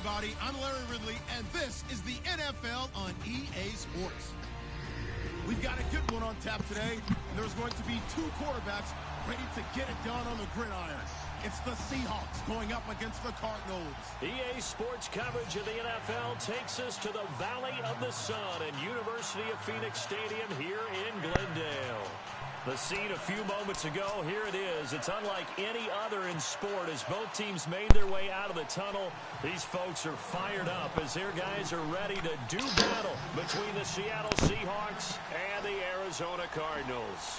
everybody. I'm Larry Ridley, and this is the NFL on EA Sports. We've got a good one on tap today, and there's going to be two quarterbacks ready to get it done on the gridiron. It's the Seahawks going up against the Cardinals. EA Sports coverage of the NFL takes us to the Valley of the Sun at University of Phoenix Stadium here in Glendale. The scene a few moments ago, here it is. It's unlike any other in sport as both teams made their way out of the tunnel. These folks are fired up as their guys are ready to do battle between the Seattle Seahawks and the Arizona Cardinals.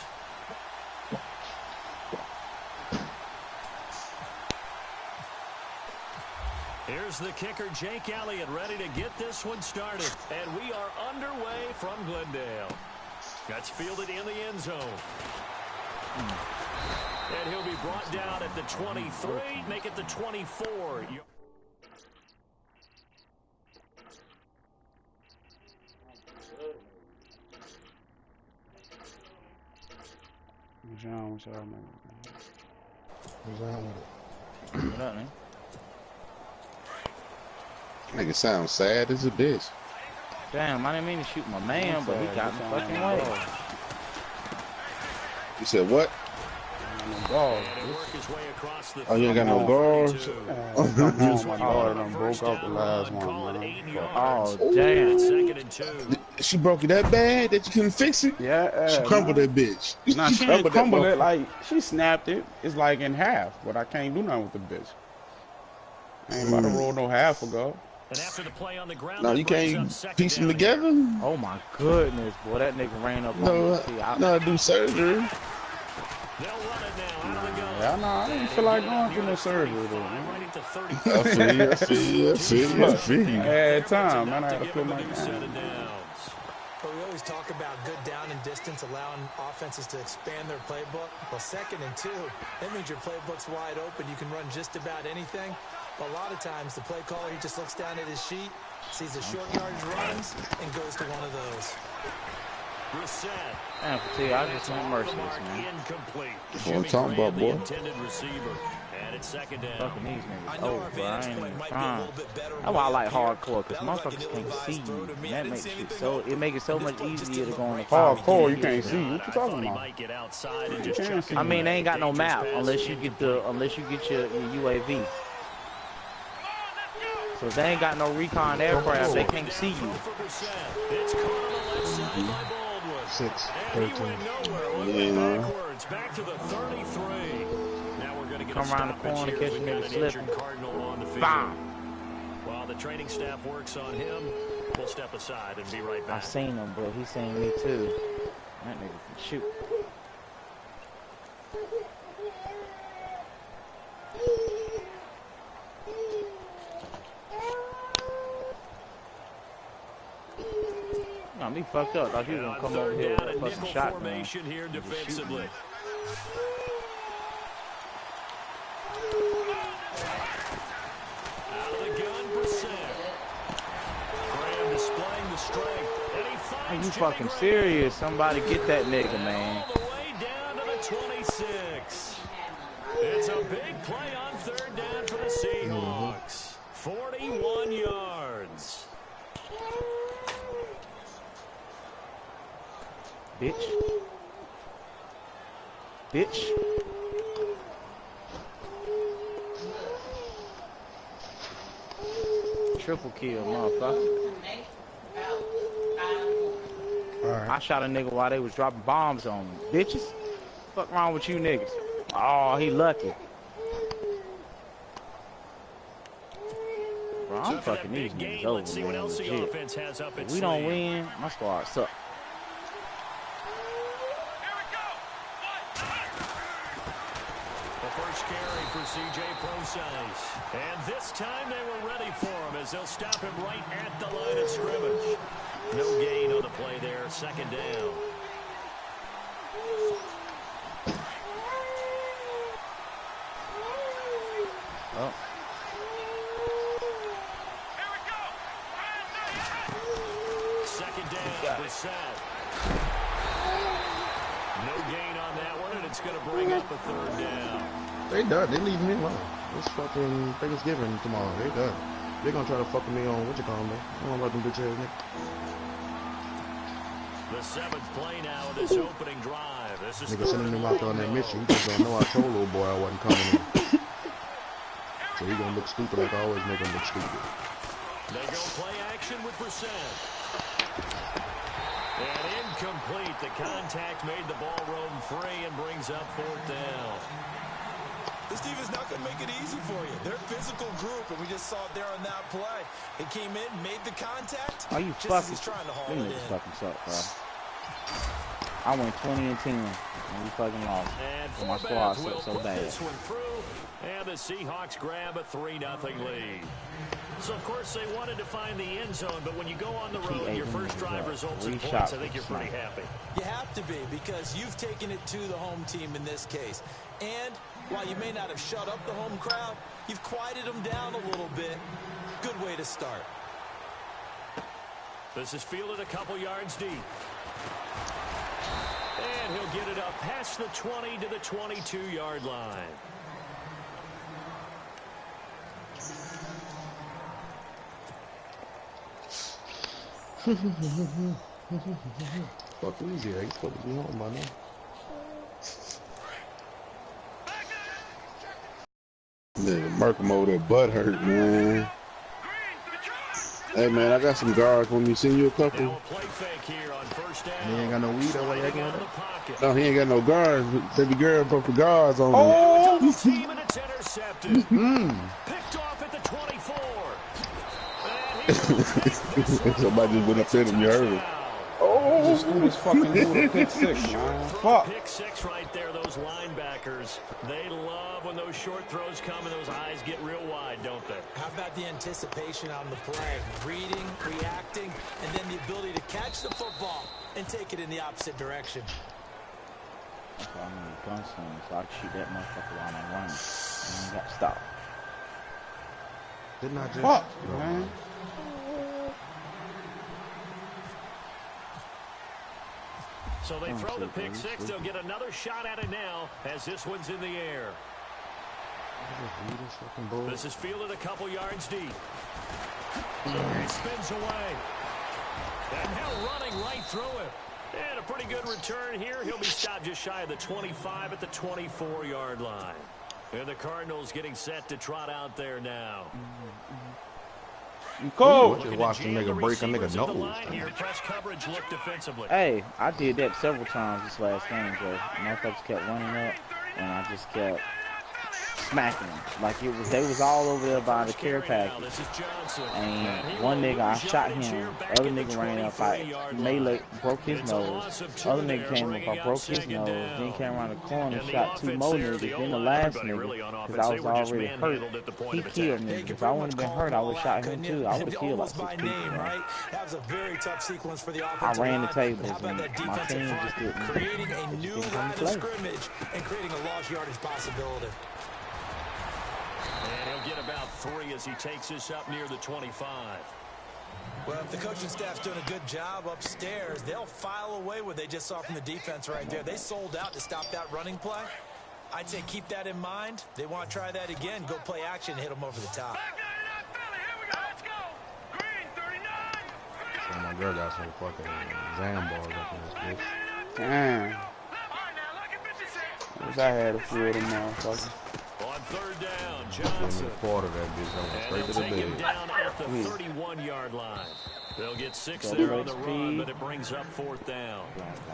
Here's the kicker, Jake Elliott, ready to get this one started. And we are underway from Glendale. That's fielded in the end zone. And he'll be brought down at the 23, make it the 24. What's wrong with y'all, man? What's wrong with it? What up, man? Nigga sound sad as a bitch. Damn, I didn't mean to shoot my man, but he got in the fucking way. You said what? Oh, you ain't got no balls? my daughter done broke up the last one, man. Oh, damn. She broke it that bad that you couldn't fix it? Yeah. She crumbled that bitch. Nah, she didn't crumble it. Like, she snapped it. It's like in half, but I can't do nothing with the bitch. I ain't about to roll no half ago. And after the play on the ground, no, you can't piece them together? Oh, my goodness, boy. That nigga ran up on me. No, do surgery. They'll run it now, out of the gun. Yeah, no, I didn't feel like going through no surgery, though, man. I feel you. I had time, man. I had to put my down. But we always talk about good down and distance, allowing offenses to expand their playbook. Well, 2nd and 2, that means your playbook's wide open. You can run just about anything. But a lot of times, the play caller, he just looks down at his sheet, sees the short yardage runs, and goes to one of those. Man, I just went merciless, man. That's what I'm talking about, boy. And it's 2nd down. Fucking these niggas. Oh, bro, I ain't even trying. That's why I like hardcore, because motherfuckers can't see you. And that makes it so, so much easier to go on the hardcore. You can't see. What you talking about? I mean, they ain't got no map unless you get your UAV. So if they ain't got no recon aircraft, they can't see you. 6, 13. Back to the 33. Now we're going to get come around the corner, catch a nigga slipping. Bam! While the training staff works on him, we'll step aside and be right back. I've seen him, bro. He's seen me too. That nigga can shoot. Nah, me fucked up. Thought he was gonna come over here with a fucking shot, man. Here defensively. Out of the gun, Brissett. Graham displaying the strength. Are you fucking serious? Somebody get that nigga, man. All the way down to the 26. It's a big play on 3rd down for the Seahawks. 41 yards. Bitch. Triple kill, motherfucker. Right. I shot a nigga while they was dropping bombs on me. Bitches. Fuck wrong with you niggas? Oh, he lucky. Bro, I'm fucking these niggas over, man. Legit. If we don't win, my squad sucks. C.J. Prosise. And this time they were ready for him as they'll stop him right at the line of scrimmage. No gain on the play there, 2nd down. Oh. Here we go. 2nd down, Brissett. No gain on that one, and it's going to bring up a 3rd down. They done. They leaving me alone. It's fucking Thanksgiving tomorrow. They done. They're gonna try to fuck me on what you call me. I don't know about them bitch ass niggas. The 7th play now of this opening drive. This is nigga sending him out there on that mission. He just don't know I told little boy I wasn't coming in. So he gonna look stupid like I always make him look stupid. They go play action with Brissett. And incomplete. The contact made the ball roam free and brings up 4th down. This defense not going to make it easy for you. They're a physical group, and we just saw it there on that play. It came in, made the contact. Are you just fucking? as he's trying to haul it in. Fucking suck, bro. I went 20 and 10, and we fucking lost. And my squad sucked so bad. This one through, and the Seahawks grab a 3-0 lead. So, of course, they wanted to find the end zone, but when you go on the road, your first drive results in points, I think you're pretty happy. You have to be, because you've taken it to the home team in this case. And while you may not have shut up the home crowd, you've quieted them down a little bit. Good way to start. This is fielded a couple yards deep. And he'll get it up past the 20 to the 22-yard line. Fuck easy, he's supposed to be home by now. Nigga, MerkNem over there butt hurt, man. Hey man, I got some guards. Want me to send you a couple? He ain't got no weed over there. No, he ain't got no guards. Baby girl broke the guards on him. Team and it's intercepted. Picked off at the 24. Somebody just went up there and you heard it. Oh, just threw this fucking dude pick 6, man. Fuck. Pick 6 right there, those linebackers. They love when those short throws come and those eyes get real wide, don't they? How about the anticipation on the play? Reading, reacting, and then the ability to catch the football and take it in the opposite direction. That's why I need a gunslinger, so I can shoot that motherfucker while I'm running. And I got to stop. Didn't I just? Fuck, man. So they throw the pick 6. They'll get another shot at it now as this one's in the air. This is fielded a couple yards deep. He spins away. And now running right through it. And a pretty good return here. He'll be stopped just shy of the 25 at the 24-yard line. And the Cardinals getting set to trot out there now. Cool. Just watch the nigga break a nigga nose. Hey, I did that several times this last game, Joe. Motherfuckers kept running up, and I just kept smacking them. Like it was, they was all over there by the care package. And one nigga, I shot him. The other nigga ran up, I melee, broke his nose. The other nigga came up, I broke his nose. Then came around the corner, shot 2 more niggas. Then the last nigga, because I was already hurt, he killed me. If I wouldn't have been hurt, I would have shot him too. I would have killed like 6 people. That was a very tough sequence for the I offensive ran the line. tables, and my team just didn't. Creating a new line of scrimmage and creating a lost yardage possibility. And he'll get about 3 as he takes this up near the 25. Well, if the coaching staff's doing a good job upstairs, they'll file away what they just saw from the defense right there. They sold out to stop that running play. I'd say keep that in mind. They want to try that again. Go play action and hit them over the top. Oh, my girl got some fucking Zam balls up in this bitch. Damn. Wish I had a few of them motherfuckers. On 3rd down, Johnson. Part of that bitch, straight to the bed. Down at the 31-yard line. They'll get 6 there on the run, but it brings up 4th down.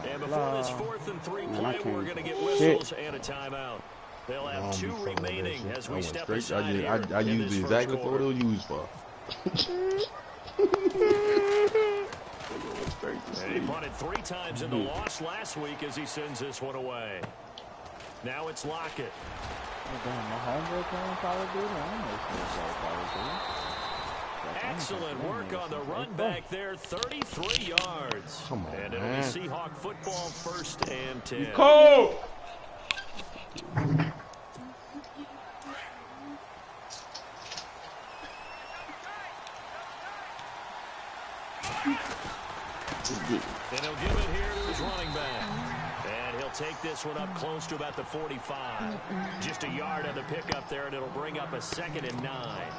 And before this 4th and 3 play, we're going to get whistles and a timeout. They'll have 2 remaining as we step aside here. I used exactly what it was used for. And he punted 3 times in the loss last week as he sends this one away. Now it's Lockett. Excellent work on the run back there, 33 yards. Come on, and it'll be Seahawk football 1st and 10. Cole! And he'll give it here to his running back. And he'll take this one up close to about the 45. Just a yard on the pickup there, and it'll bring up a 2nd and 9.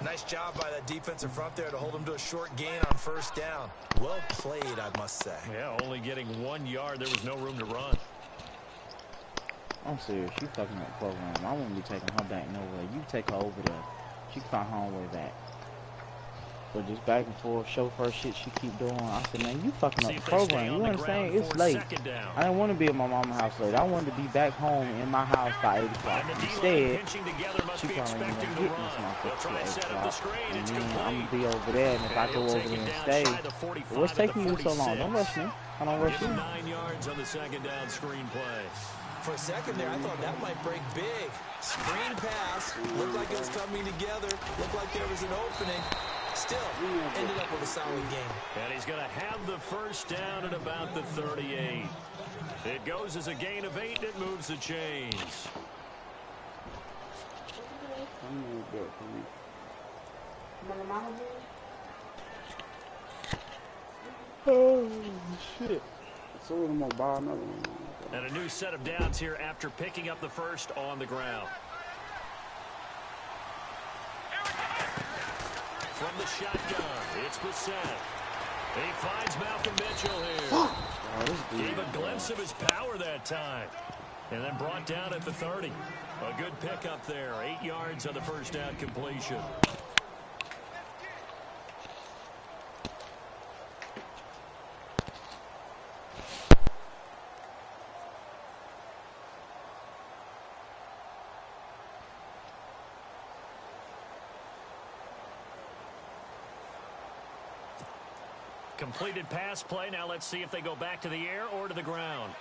Nice job by that defensive front there to hold him to a short gain on first down. Well played, I must say. Yeah, only getting 1 yard. There was no room to run. I'm serious. She fucking up the program. I wouldn't be taking her back nowhere. You take her over there. She can find her own way back. But just back and forth, chauffeur shit she keep doing. I said, man, you fucking up the program. You know what I'm saying? It's late. I didn't want to be at my mama's house late. I wanted to be back home in my house by 8 o'clock. Instead, she probably ain't gonna get this motherfucker till 8 o'clock. And then I'm gonna be over there, and if I go over there and stay, what's taking you so long? Don't rush me. I don't rush you. 9 yards on the second down screen play. For a second there, I thought that might break big. Screen pass. Looked like it was coming together. Looked like there was an opening. Still, ended up with a solid game. And he's going to have the first down at about the 38. It goes as a gain of 8, and it moves the chains. Oh, shit. So I'm going to buy another one. And a new set of downs here after picking up the first on the ground. From the shotgun, it's Brissett. He finds Malcolm Mitchell here. Gave a glimpse of his power that time. And then brought down at the 30. A good pickup there. 8 yards on the first down completion. Completed pass play. Now let's see if they go back to the air or to the ground.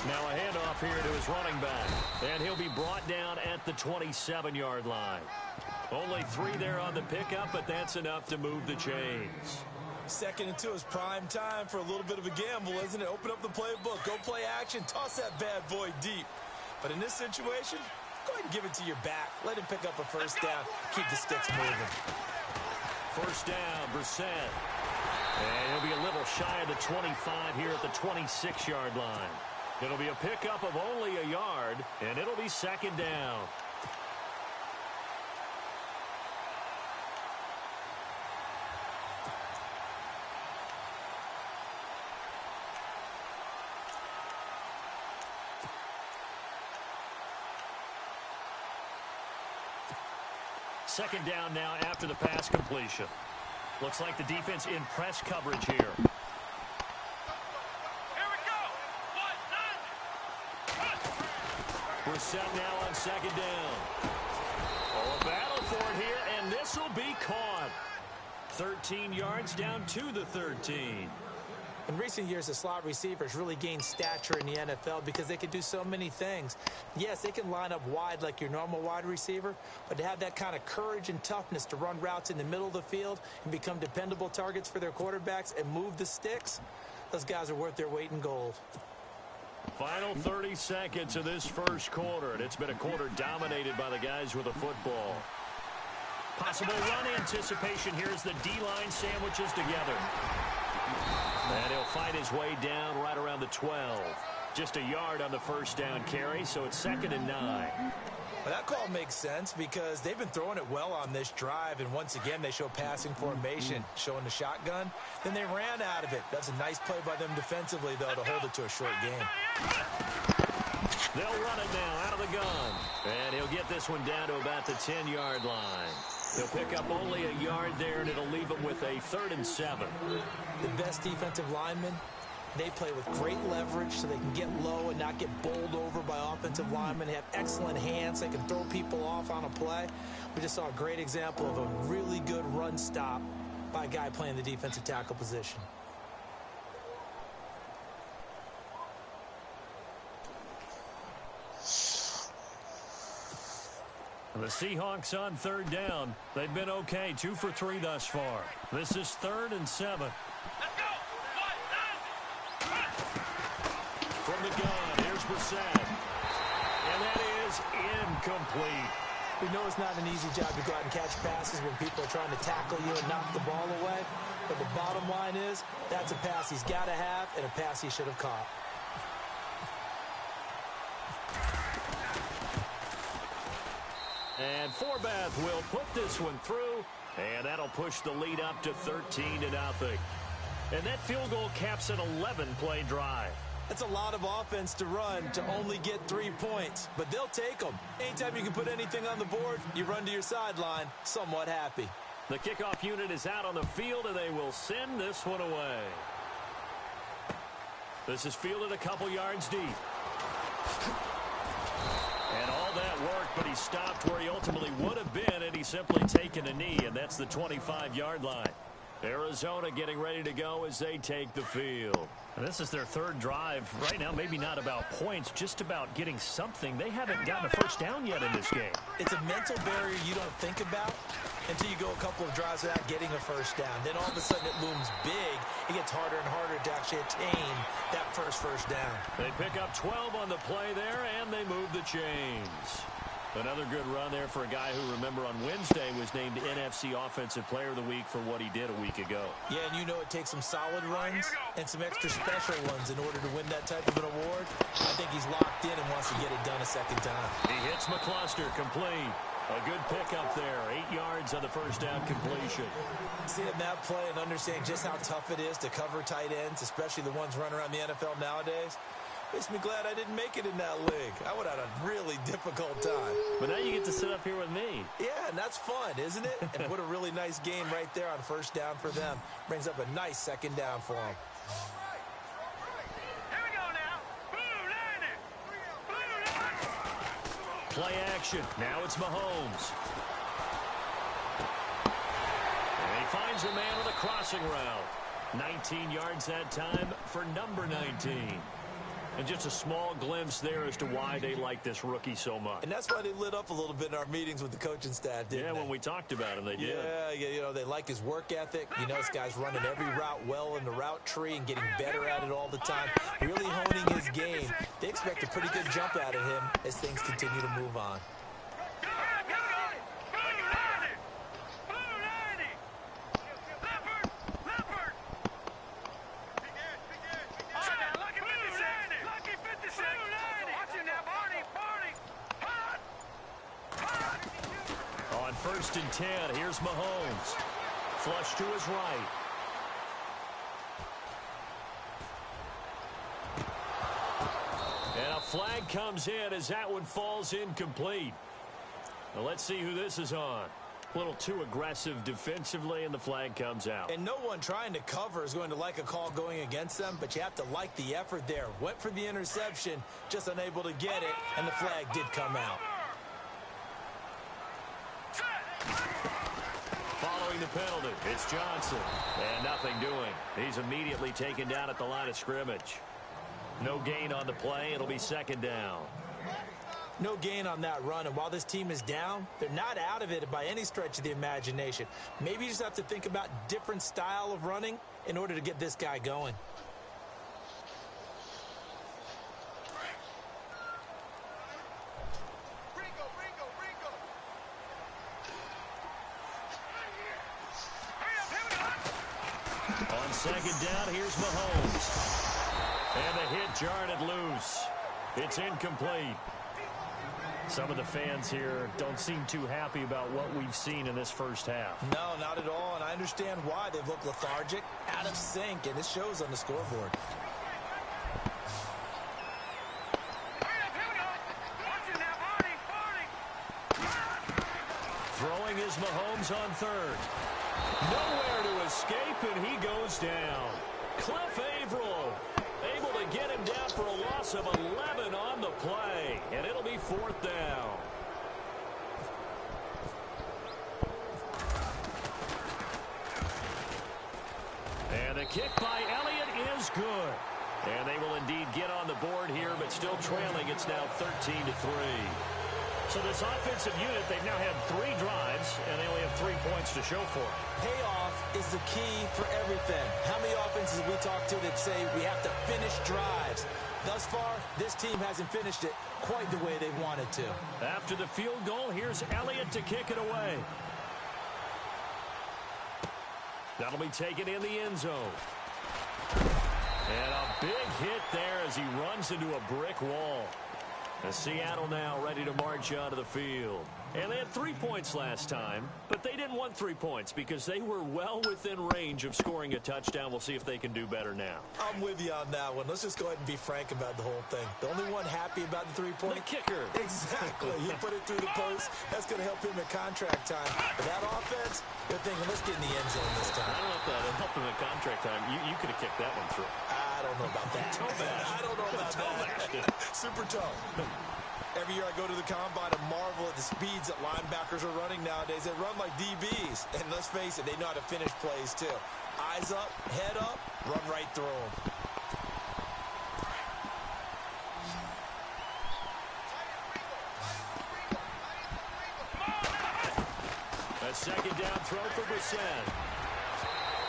Now a handoff here to his running back. And he'll be brought down at the 27-yard line. Only 3 there on the pickup, but that's enough to move the chains. 2nd and 2 is prime time for a little bit of a gamble, isn't it? Open up the playbook. Go play action. Toss that bad boy deep. But in this situation, go ahead and give it to your back. Let him pick up a first down. Keep the sticks moving. First down, Brissett. And he'll be a little shy of the 25 here at the 26-yard line. It'll be a pickup of only a yard, and it'll be 2nd down. Second down now after the pass completion. Looks like the defense in press coverage here. Brissett now on 2nd down. Oh, a battle for it here, and this will be caught. 13 yards down to the 13. In recent years, the slot receivers really gained stature in the NFL because they can do so many things. Yes, they can line up wide like your normal wide receiver, but to have that kind of courage and toughness to run routes in the middle of the field and become dependable targets for their quarterbacks and move the sticks, those guys are worth their weight in gold. Final 30 seconds of this first quarter, and it's been a quarter dominated by the guys with the football. Possible run anticipation here as the D-line sandwiches together. And he'll fight his way down right around the 12. Just a yard on the first down carry, so it's 2nd and 9. Well, that call makes sense because they've been throwing it well on this drive, and once again they show passing formation, showing the shotgun. Then they ran out of it. That's a nice play by them defensively, though, to hold it to a short game. They'll run it now out of the gun. And he'll get this one down to about the 10-yard line. He'll pick up only a yard there, and it'll leave him with a 3rd and 7. The best defensive linemen, they play with great leverage so they can get low and not get bowled over by offensive linemen. They have excellent hands. They can throw people off on a play. We just saw a great example of a really good run stop by a guy playing the defensive tackle position. The Seahawks on 3rd down. They've been okay, 2 for 3 thus far. This is 3rd and 7. From the gun, here's Brissett. And that is incomplete. We know it's not an easy job to go out and catch passes when people are trying to tackle you and knock the ball away. But the bottom line is, that's a pass he's got to have and a pass he should have caught. And Forbath will put this one through, and that'll push the lead up to 13-0. And that field goal caps an 11-play drive. That's a lot of offense to run to only get 3 points, but they'll take them. Anytime you can put anything on the board, you run to your sideline somewhat happy. The kickoff unit is out on the field, and they will send this one away. This is fielded a couple yards deep. And all that work, but he stopped where he ultimately would have been, and he's simply taken a knee, and that's the 25-yard line. Arizona getting ready to go as they take the field. And this is their third drive. Right now, maybe not about points, just about getting something. They haven't gotten a first down yet in this game. It's a mental barrier you don't think about until you go a couple of drives without getting a first down. Then all of a sudden it looms big. It gets harder and harder to actually attain that first down. They pick up 12 on the play there, and they move the chains. Another good run there for a guy who, remember, on Wednesday was named NFC Offensive Player of the Week for what he did a week ago. Yeah, and you know it takes some solid runs and some extra special ones in order to win that type of an award. I think he's locked in and wants to get it done a second time. He hits McCluster, complete. A good pickup there, 8 yards on the first down completion. Seeing that play and understanding just how tough it is to cover tight ends, especially the ones running around the NFL nowadays, makes me glad I didn't make it in that league. I would have had a really difficult time. But now you get to sit up here with me. Yeah, and that's fun, isn't it? And what a really nice game right there on first down for them. Brings up a nice second down for them. Here we go now. Play action. Now it's Mahomes. And he finds a man with a crossing route. 19 yards that time for number 19. And just a small glimpse there as to why they like this rookie so much. And that's why they lit up a little bit in our meetings with the coaching staff, didn't they? Yeah, when we talked about him, they did. Yeah, you know, they like his work ethic. You know, this guy's running every route well in the route tree and getting better at it all the time. Really honing his game. They expect a pretty good jump out of him as things continue to move on. First and 10. Here's Mahomes. Flush to his right. And a flag comes in as that one falls incomplete. Now let's see who this is on. A little too aggressive defensively, and the flag comes out. And no one trying to cover is going to like a call going against them, but you have to like the effort there. Went for the interception, just unable to get it, and the flag did come out. Following the penalty, it's Johnson. And nothing doing. He's immediately taken down at the line of scrimmage. No gain on the play. It'll be second down. No gain on that run, and while this team is down, they're not out of it by any stretch of the imagination. Maybe you just have to think about different style of running in order to get this guy going. On second down, here's Mahomes. And the hit jarred it loose. It's incomplete. Some of the fans here don't seem too happy about what we've seen in this first half. No, not at all, and I understand why. They've looked lethargic, out of sync, and it shows on the scoreboard. Throwing is Mahomes on third. Nowhere to escape, and he goes down. Cliff Averill able to get him down for a loss of 11 on the play, and it'll be fourth down. And the kick by Elliott is good. And they will indeed get on the board here, but still trailing. It's now 13-3. So this offensive unit, they've now had 3 drives, and they only have 3 points to show for it. Payoff is the key for everything. How many offenses have we talked to that say we have to finish drives? Thus far, this team hasn't finished it quite the way they wanted to. After the field goal, here's Elliott to kick it away. That'll be taken in the end zone. And a big hit there as he runs into a brick wall. Seattle now ready to march onto the field. And they had 3 points last time, but they didn't want 3 points because they were well within range of scoring a touchdown. We'll see if they can do better now. I'm with you on that one. Let's just go ahead and be frank about the whole thing. The only one happy about the 3-point? The kicker. Exactly. He put it through the post. That's going to help him at contract time. But that offense, they're thinking, let's get in the end zone this time. I don't know if that would help him at contract time. You could have kicked that one through. I don't know about that. I don't know about that. Super toe. Every year I go to the combine and marvel at the speeds that linebackers are running nowadays. They run like DBs. And let's face it, they know how to finish plays too. Eyes up, head up, run right through them. A second down throw for Brissett.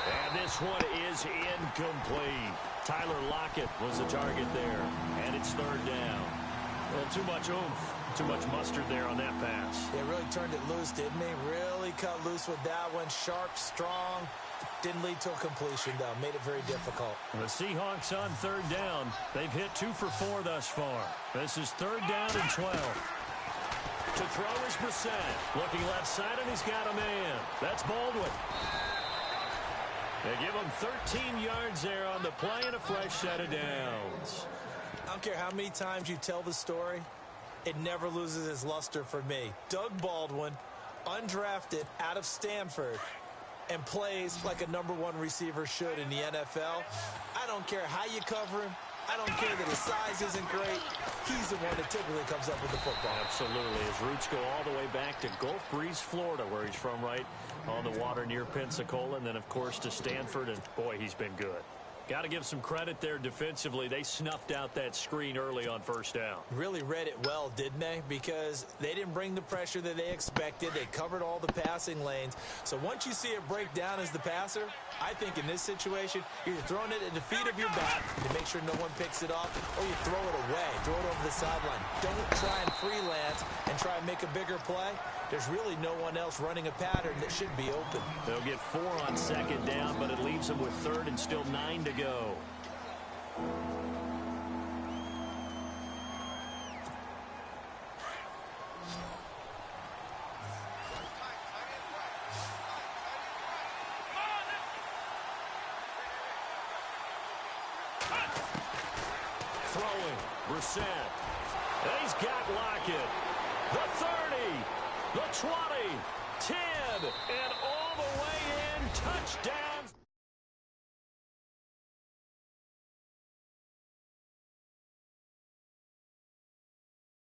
And this one is incomplete. Tyler Lockett was the target there. And it's third down. Well, too much oomph, too much mustard there on that pass. They really turned it loose, didn't they? Really cut loose with that one. Sharp, strong. Didn't lead to a completion, though. Made it very difficult. The Seahawks on third down. They've hit 2 for 4 thus far. This is third down and 12. To throw is Brissett. Looking left side, and he's got a man. That's Baldwin. They give him 13 yards there on the play and a fresh set of downs. I don't care how many times you tell the story, it never loses its luster for me. Doug Baldwin, undrafted out of Stanford, and plays like a #1 receiver should in the NFL. I don't care how you cover him. I don't care that his size isn't great. He's the one that typically comes up with the football. Absolutely. His roots go all the way back to Gulf Breeze, Florida, where he's from, right on the water near Pensacola. And then, of course, to Stanford. And, boy, he's been good. Got to give some credit there defensively. They snuffed out that screen early on first down. Really read it well, didn't they? Because they didn't bring the pressure that they expected. They covered all the passing lanes. So once you see it break down as the passer, I think in this situation, you're throwing it at the feet of your back to make sure no one picks it off, or you throw it away, throw it over the sideline. Don't try and freelance and try and make a bigger play. There's really no one else running a pattern that should be open. They'll get 4 on second down, but it leaves them with third and still 9 to go. Throwing, Brissett. He's got Lockett. The 30. The 20, 10, and all the way in. Touchdown.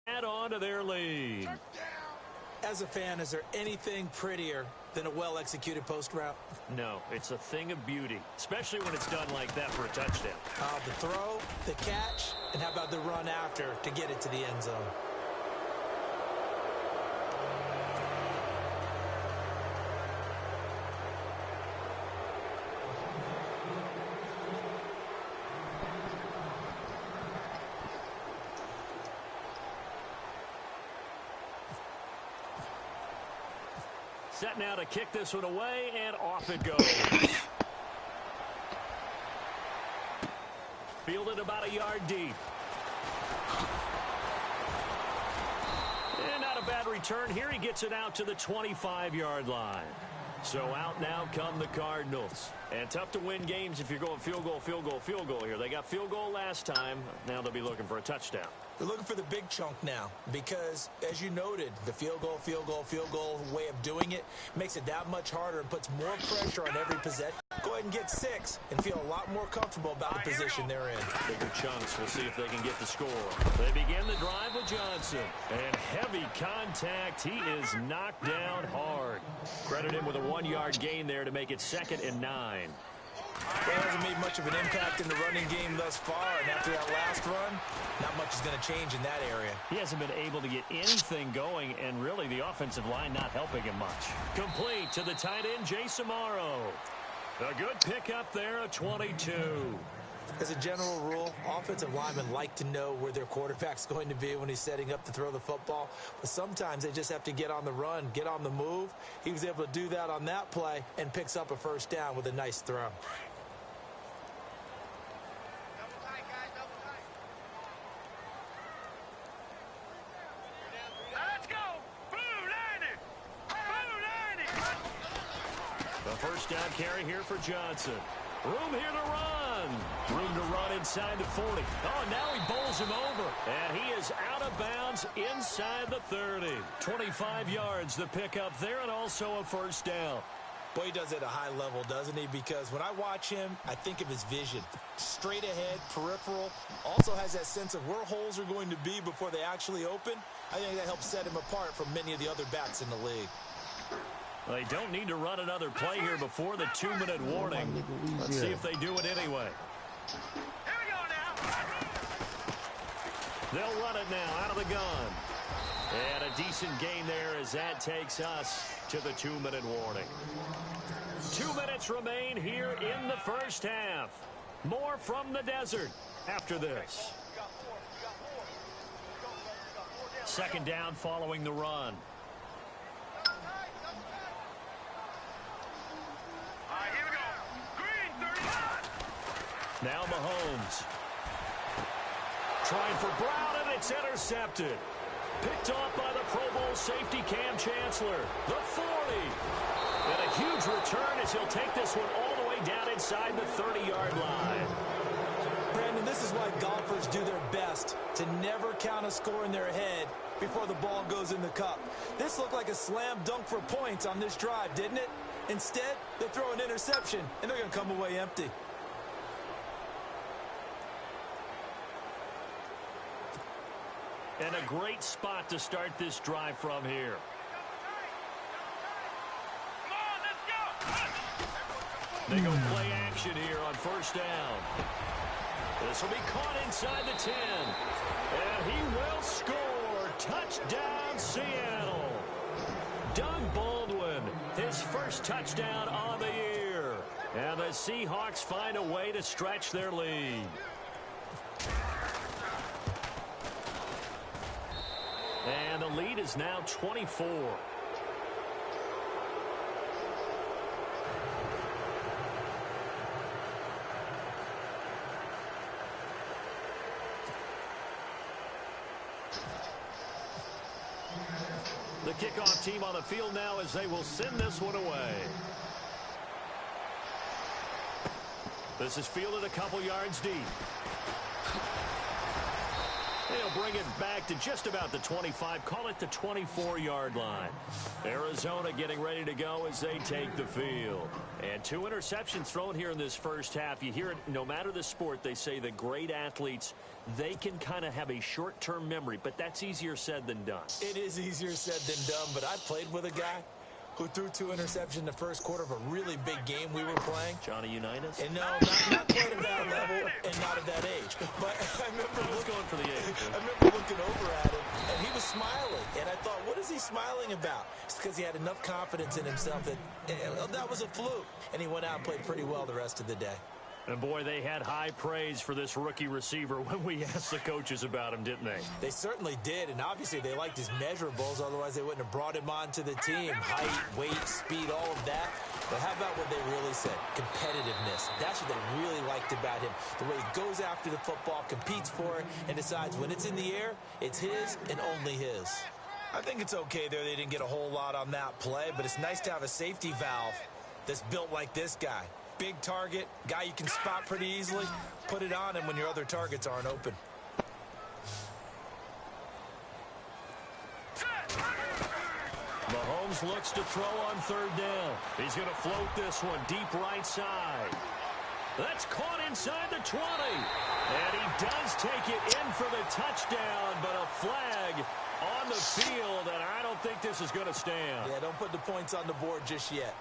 Add on to their lead. As a fan, is there anything prettier than a well-executed post route? No, it's a thing of beauty, especially when it's done like that for a touchdown. The throw, the catch, and how about the run after to get it to the end zone? Set now to kick this one away, and off it goes. Fielded about a yard deep. And not a bad return here. He gets it out to the 25-yard line. So out now come the Cardinals. And tough to win games if you're going field goal, field goal, field goal here. They got field goal last time. Now they'll be looking for a touchdown. They're looking for the big chunk now because, as you noted, the field goal way of doing it makes it that much harder and puts more pressure on every possession. Go ahead and get 6 and feel a lot more comfortable about the position they're in. Bigger chunks. We'll see if they can get the score. They begin the drive with Johnson. And heavy contact. He is knocked down hard. Credit him with a 1-yard gain there to make it 2nd and 9. Well, hasn't made much of an impact in the running game thus far, and after that last run, not much is going to change in that area. He hasn't been able to get anything going, and really the offensive line not helping him much. Complete to the tight end, Jason Morrow. A good pickup there, a 22. As a general rule, offensive linemen like to know where their quarterback's going to be when he's setting up to throw the football. But sometimes they just have to get on the run, get on the move. He was able to do that on that play and picks up a first down with a nice throw. down carry here for Johnson. Room here to run. Room to run inside the 40. Oh, now he bowls him over. And he is out of bounds inside the 30. 25 yards the pickup there, and also a first down. Boy, he does it at a high level, doesn't he? Because when I watch him, I think of his vision. Straight ahead, peripheral. Also has that sense of where holes are going to be before they actually open. I think that helps set him apart from many of the other backs in the league. They don't need to run another play here before the 2-minute warning. Let's see if they do it anyway. They'll run it now out of the gun. And a decent gain there as that takes us to the 2-minute warning. 2 minutes remain here in the first half. More from the desert after this. Second down following the run. Now Mahomes. Trying for Brown, and it's intercepted. Picked off by the Pro Bowl safety Cam Chancellor. The 40. And a huge return as he'll take this one all the way down inside the 30-yard line. Brandon, this is why golfers do their best to never count a score in their head before the ball goes in the cup. This looked like a slam dunk for points on this drive, didn't it? Instead, they throw an interception, and they're going to come away empty. And a great spot to start this drive from here. They go play action here on first down. This will be caught inside the 10. And he will score. Touchdown, Seattle. Doug Baldwin, his first touchdown on the year. And the Seahawks find a way to stretch their lead. And the lead is now 24. The kickoff team on the field now as they will send this one away. This is fielded a couple yards deep. They'll bring it back to just about the 25, call it the 24-yard line. Arizona getting ready to go as they take the field. And 2 interceptions thrown here in this first half. You hear it, no matter the sport, they say that great athletes, they can kind of have a short-term memory, but that's easier said than done. It is easier said than done, but I played with a guy who threw 2 interceptions in the first quarter of a really big game we were playing. Johnny Unitas? And no, not quite at that level and not at that age. But I remember going for the age. I remember looking over at him, and he was smiling. And I thought, what is he smiling about? It's because he had enough confidence in himself that that was a fluke. And he went out and played pretty well the rest of the day. And, boy, they had high praise for this rookie receiver when we asked the coaches about him, didn't they? They certainly did, and obviously they liked his measurables. Otherwise, they wouldn't have brought him onto the team. Height, weight, speed, all of that. But how about what they really said? Competitiveness. That's what they really liked about him. The way he goes after the football, competes for it, and decides when it's in the air, it's his and only his. I think it's okay there. They didn't get a whole lot on that play, but it's nice to have a safety valve that's built like this guy. Big target, guy you can spot pretty easily. Put it on him when your other targets aren't open. Mahomes looks to throw on third down. He's going to float this one deep right side. That's caught inside the 20. And he does take it in for the touchdown, but a flag on the field, and I don't think this is going to stand. Yeah, don't put the points on the board just yet.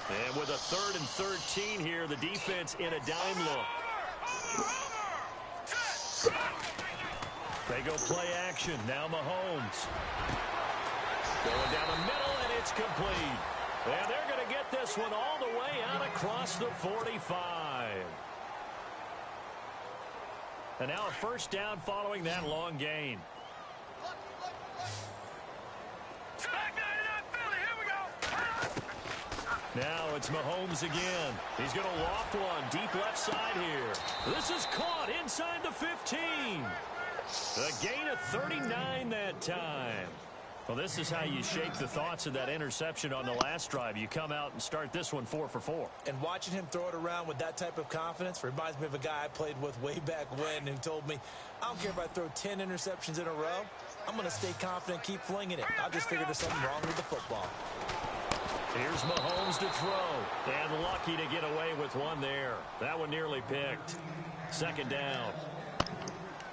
And with a 3rd and 13 here, the defense in a dime look. They go play action. Now Mahomes. Going down the middle, and it's complete. And they're going to get this one all the way out across the 45. And now a first down following that long gain. Now it's Mahomes again. He's going to loft one deep left side here. This is caught inside the 15. A gain of 39 that time. Well, this is how you shake the thoughts of that interception on the last drive. You come out and start this one 4 for 4. And watching him throw it around with that type of confidence reminds me of a guy I played with way back when who told me, I don't care if I throw 10 interceptions in a row. I'm going to stay confident, keep flinging it. I just figured there's something wrong with the football. Here's Mahomes to throw. And lucky to get away with one there. That one nearly picked. Second down.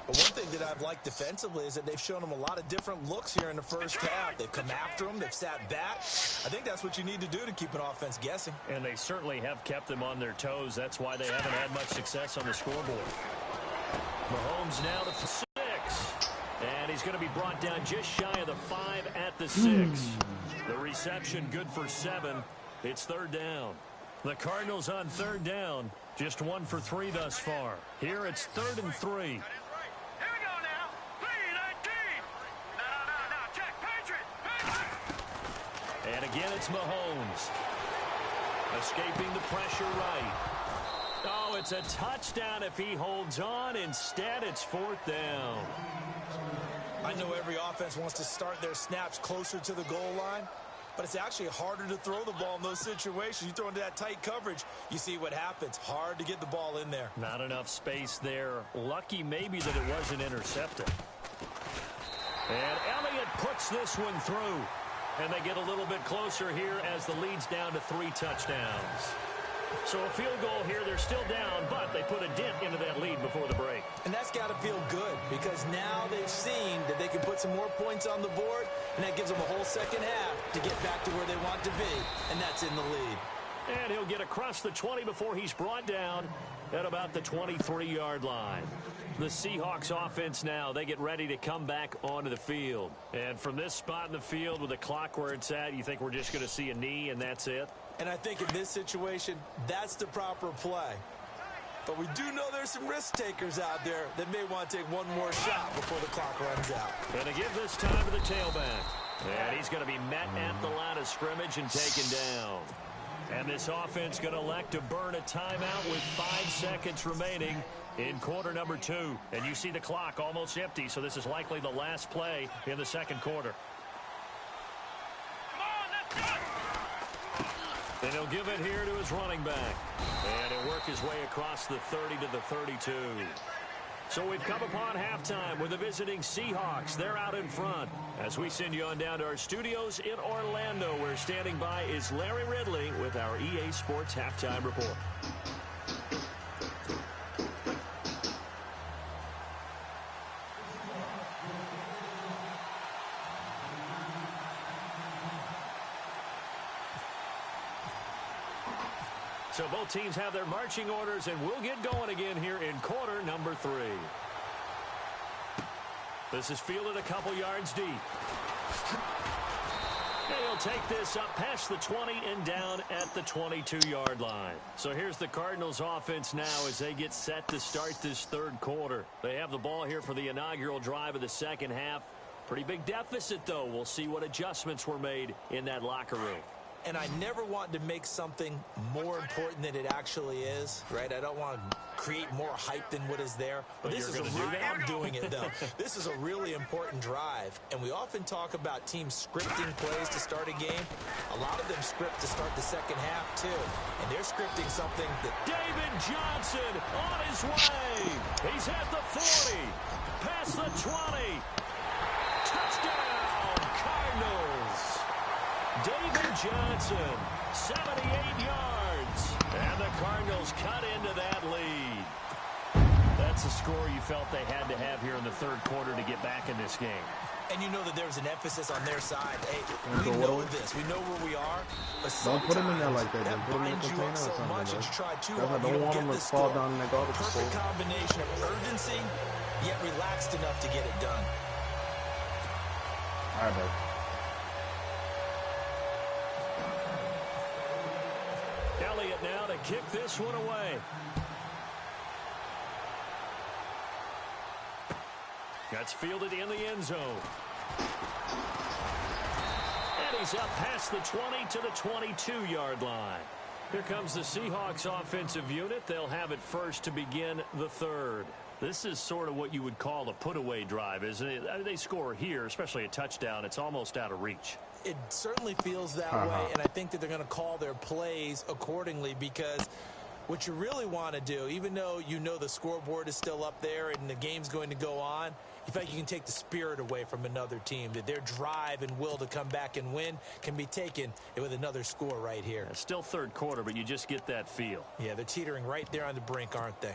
But one thing that I've liked defensively is that they've shown them a lot of different looks here in the first half. They've come after them. They've sat back. I think that's what you need to do to keep an offense guessing. And they certainly have kept them on their toes. That's why they haven't had much success on the scoreboard. Mahomes now to 6. And he's going to be brought down just shy of the 5 at the 6. The reception good for 7. It's third down. The Cardinals on third down. Just 1 for 3 thus far. Here it's 3rd and 3. And again, it's Mahomes. Escaping the pressure right. Oh, it's a touchdown if he holds on. Instead, it's 4th down. I know every offense wants to start their snaps closer to the goal line, but it's actually harder to throw the ball in those situations. You throw into that tight coverage, you see what happens. Hard to get the ball in there. Not enough space there. Lucky maybe that it wasn't intercepted. And Elliott puts this one through. And they get a little bit closer here as the lead's down to 3 touchdowns. So a field goal here, they're still down, but they put a dent into that lead before the break. And that's got to feel good because now they've seen that they can put some more points on the board, and that gives them a whole second half to get back to where they want to be, and that's in the lead. And he'll get across the 20 before he's brought down at about the 23-yard line. The Seahawks offense now, they get ready to come back onto the field. And from this spot in the field with the clock where it's at, you think we're just going to see a knee and that's it? And I think in this situation, that's the proper play. But we do know there's some risk takers out there that may want to take one more shot before the clock runs out. And to give this time to the tailback. And he's going to be met at the line of scrimmage and taken down. And this offense going to elect to burn a timeout with 5 seconds remaining in quarter number 2. And you see the clock almost empty, so this is likely the last play in the second quarter. And he'll give it here to his running back. And he'll work his way across the 30 to the 32. So we've come upon halftime with the visiting Seahawks. They're out in front. As we send you on down to our studios in Orlando, where standing by is Larry Ridley with our EA Sports Halftime Report. So both teams have their marching orders, and we'll get going again here in quarter number 3. This is fielded a couple yards deep. And he'll take this up past the 20 and down at the 22-yard line. So here's the Cardinals offense now as they get set to start this third quarter. They have the ball here for the inaugural drive of the second half. Pretty big deficit, though. We'll see what adjustments were made in that locker room. And I never want to make something more important than it actually is, right? I don't want to create more hype than what is there. But this is I'm doing it, though. This is a really important drive. And we often talk about teams scripting plays to start a game. A lot of them script to start the second half, too. And they're scripting something that... David Johnson on his way. He's at the 40. Past the 20. Touchdown, Cardinals. David Johnson, 78 yards. And the Cardinals cut into that lead. That's a score you felt they had to have here in the third quarter to get back in this game. And you know that there's an emphasis on their side. Hey, we know this. We know where we are. But don't put him in there like that. Then put him in the container or something. Much and try too hard. I don't want him to fall down in that garbage. Perfect combination of urgency, yet relaxed enough to get it done. All right, bro. Elliott now to kick this one away. That's fielded in the end zone. And he's up past the 20 to the 22-yard line. Here comes the Seahawks offensive unit. They'll have it first to begin the third. This is sort of what you would call a put-away drive, isn't it? I mean, they score here, especially a touchdown. It's almost out of reach. It certainly feels that way, and I think that they're going to call their plays accordingly, because what you really want to do, even though you know the scoreboard is still up there and the game's going to go on, you feel like you can take the spirit away from another team, that their drive and will to come back and win can be taken with another score right here. It's still third quarter, but you just get that feel. Yeah, they're teetering right there on the brink, aren't they?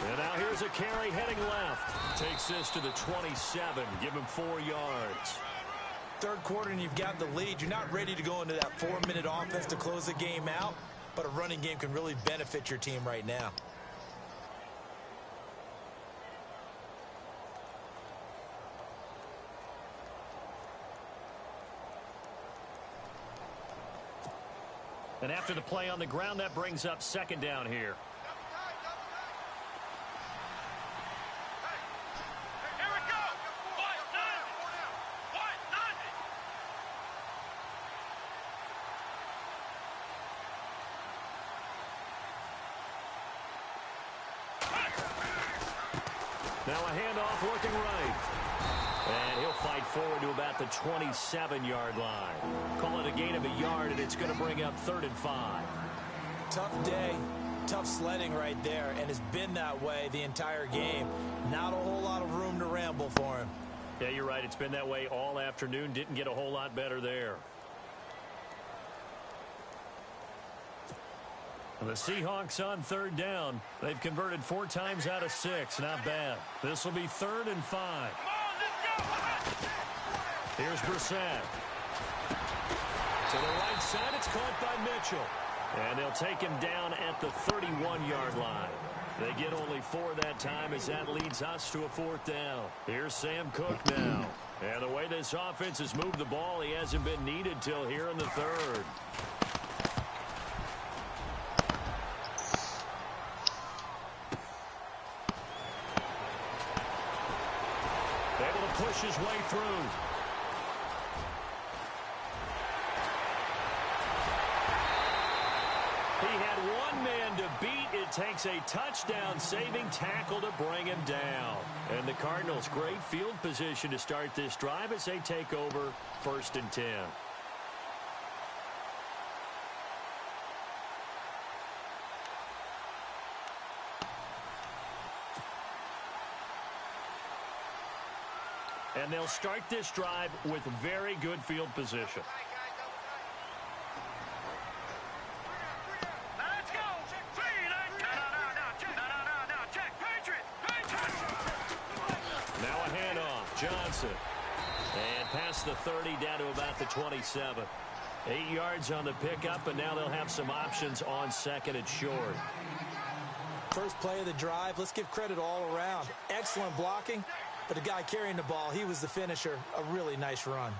And now here's a carry heading left. Takes this to the 27. Give him 4 yards. Third quarter and you've got the lead. You're not ready to go into that 4-minute offense to close the game out, but a running game can really benefit your team right now. And after the play on the ground, that brings up second down here. Now a handoff looking right. And he'll fight forward to about the 27-yard line. Call it a gain of a yard, and it's going to bring up 3rd and 5. Tough day, tough sledding right there, and it's been that way the entire game. Not a whole lot of room to ramble for him. Yeah, you're right. It's been that way all afternoon. Didn't get a whole lot better there. The Seahawks on 3rd down. They've converted 4 times out of 6. Not bad. This will be 3rd and 5. Here's Brissett. To the right side, it's caught by Mitchell. And they'll take him down at the 31-yard line. They get only 4 that time, as that leads us to a 4th down. Here's Sam Cook now. And the way this offense has moved the ball, he hasn't been needed till here in the 3rd. Able to push his way through. He had one man to beat. It takes a touchdown-saving tackle to bring him down. And the Cardinals, great field position to start this drive as they take over 1st and 10. And they'll start this drive with very good field position. Now a handoff. Johnson. And past the 30 down to about the 27. 8 yards on the pickup, and now they'll have some options on 2nd and short. First play of the drive. Let's give credit all around. Excellent blocking. But the guy carrying the ball, he was the finisher. A really nice run.